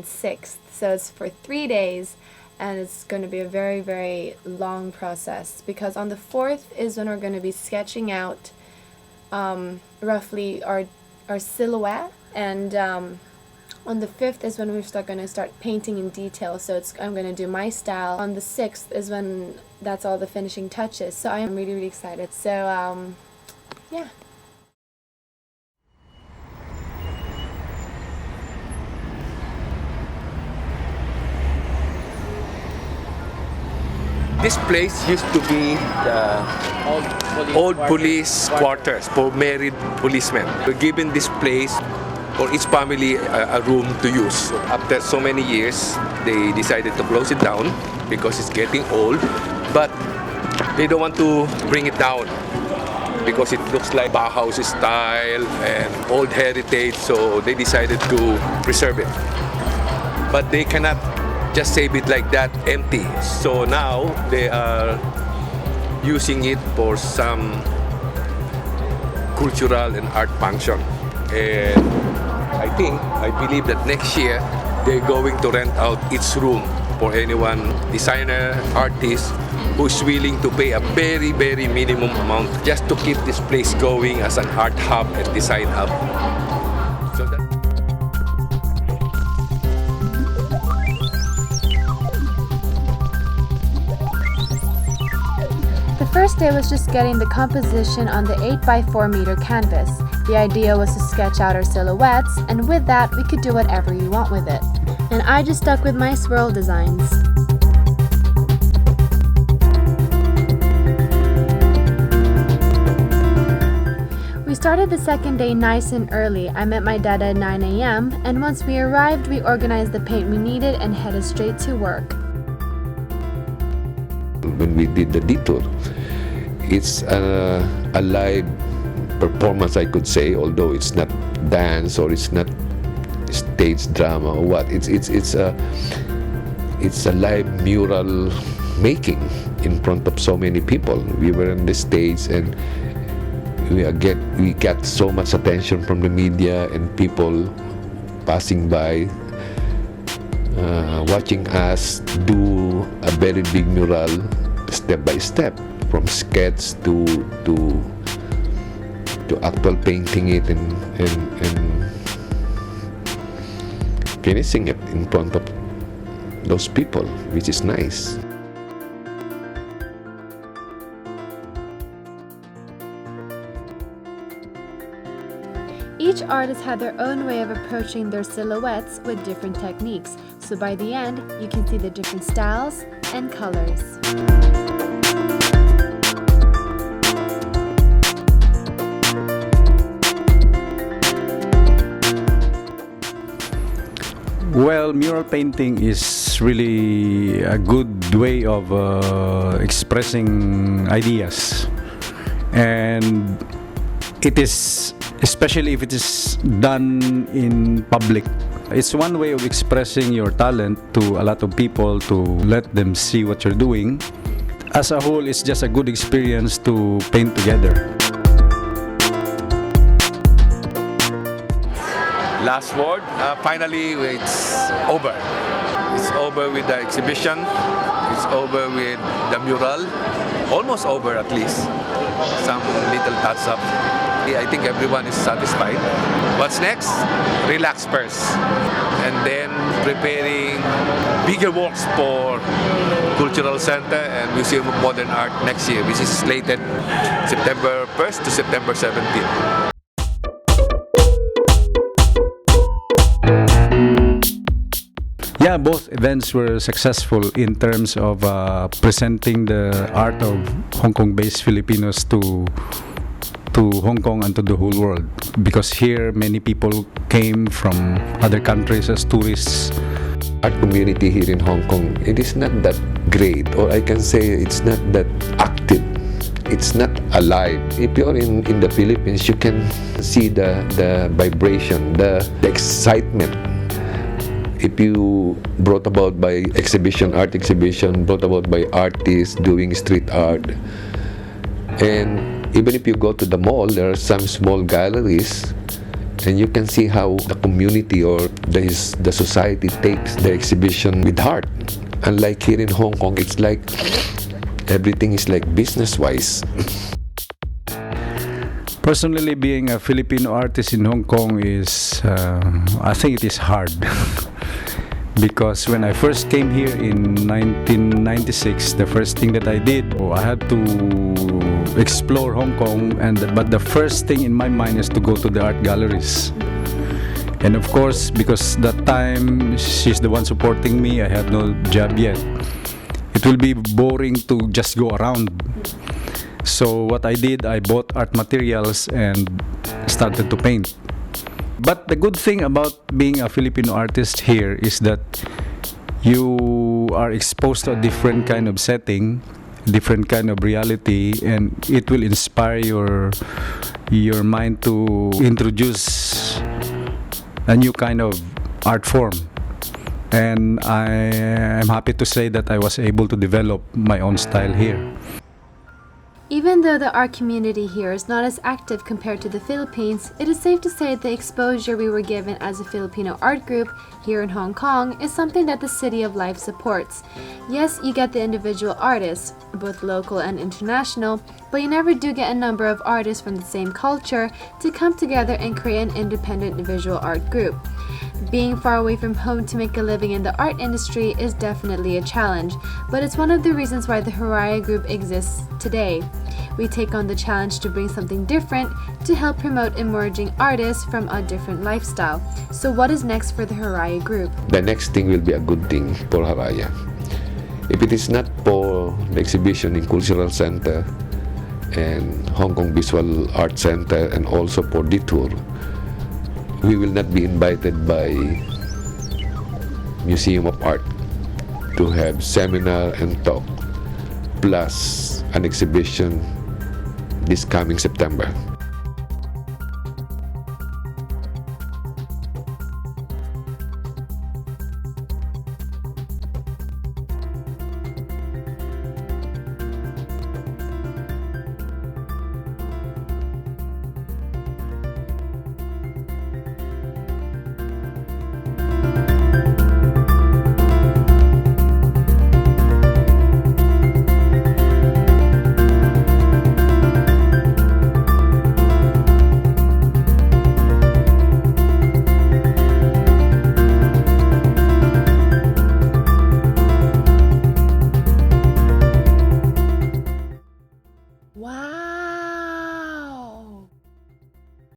6th. So it's for 3 days, and it's going to be a very, very long process, because on the 4th is when we're going to be sketching out roughly our silhouette, and on the 5th is when we're going to start painting in detail. So I'm going to do my style. On the 6th is when that's all the finishing touches. So I'm really, really excited. So yeah. This place used to be the old police quarters for married policemen. We're given this place for each family a room to use. After so many years, they decided to close it down because it's getting old, but they don't want to bring it down because it looks like Bauhaus style and old heritage, so they decided to preserve it. But they cannot just save it like that empty. So now they are using it for some cultural and art function. And I believe that next year they're going to rent out each room for anyone, designer, artist, who's willing to pay a very, very minimum amount just to keep this place going as an art hub and design hub. So that The first day was just getting the composition on the 8x4 meter canvas. The idea was to sketch out our silhouettes, and with that we could do whatever you want with it. And I just stuck with my swirl designs. We started the second day nice and early. I met my dad at 9 a.m. and once we arrived, we organized the paint we needed and headed straight to work. When we did the detour, it's a live performance, I could say, although it's not dance or it's not stage drama or what. It's a live mural making in front of so many people. We were on the stage and we got so much attention from the media and people passing by, watching us do a very big mural step by step, from sketch to actual painting it and finishing it in front of those people, which is nice. Each artist had their own way of approaching their silhouettes with different techniques, so by the end, you can see the different styles and colors. Well, mural painting is really a good way of expressing ideas, and it is, especially if it is done in public, it's one way of expressing your talent to a lot of people, to let them see what you're doing. As a whole, it's just a good experience to paint together. last word, finally it's over. It's over with the exhibition. It's over with the mural. Almost over at least. Some little touch-up. I think everyone is satisfied. What's next? Relax first. And then preparing bigger works for Cultural Center and Museum of Modern Art next year, which is slated September 1st to September 17th. Yeah, both events were successful in terms of presenting the art of Hong Kong-based Filipinos to Hong Kong and to the whole world. Because here, many people came from other countries as tourists. Art community here in Hong Kong, it is not that great, or I can say it's not that active. It's not alive. If you're in the Philippines, you can see the vibration, the excitement. If you brought about by art exhibition, brought about by artists doing street art. And even if you go to the mall, there are some small galleries, And you can see how the community or the society takes the exhibition with heart. Unlike here in Hong Kong, it's like everything is like business-wise. Personally, being a Filipino artist in Hong Kong is, I think it is hard. Because when I first came here in 1996, the first thing that I did, I had to explore Hong Kong, but the first thing in my mind is to go to the art galleries. And of course, because that time she's the one supporting me, I had no job yet. It will be boring to just go around. So what I did, I bought art materials and started to paint. But the good thing about being a Filipino artist here is that you are exposed to a different kind of setting, different kind of reality, and it will inspire your mind to introduce a new kind of art form. And I am happy to say that I was able to develop my own style here. Even though the art community here is not as active compared to the Philippines, it is safe to say the exposure we were given as a Filipino art group here in Hong Kong is something that the City of Life supports. Yes, you get the individual artists, both local and international, but you never do get a number of artists from the same culture to come together and create an independent visual art group. Being far away from home to make a living in the art industry is definitely a challenge, but it's one of the reasons why the Haraya group exists today. We take on the challenge to bring something different to help promote emerging artists from a different lifestyle. So what is next for the Haraya group? The next thing will be a good thing for Haraya. If it is not for the exhibition in Cultural Center and Hong Kong Visual Art Center and also for Detour, we will not be invited by Museum of Art to have seminar and talk plus an exhibition this coming September.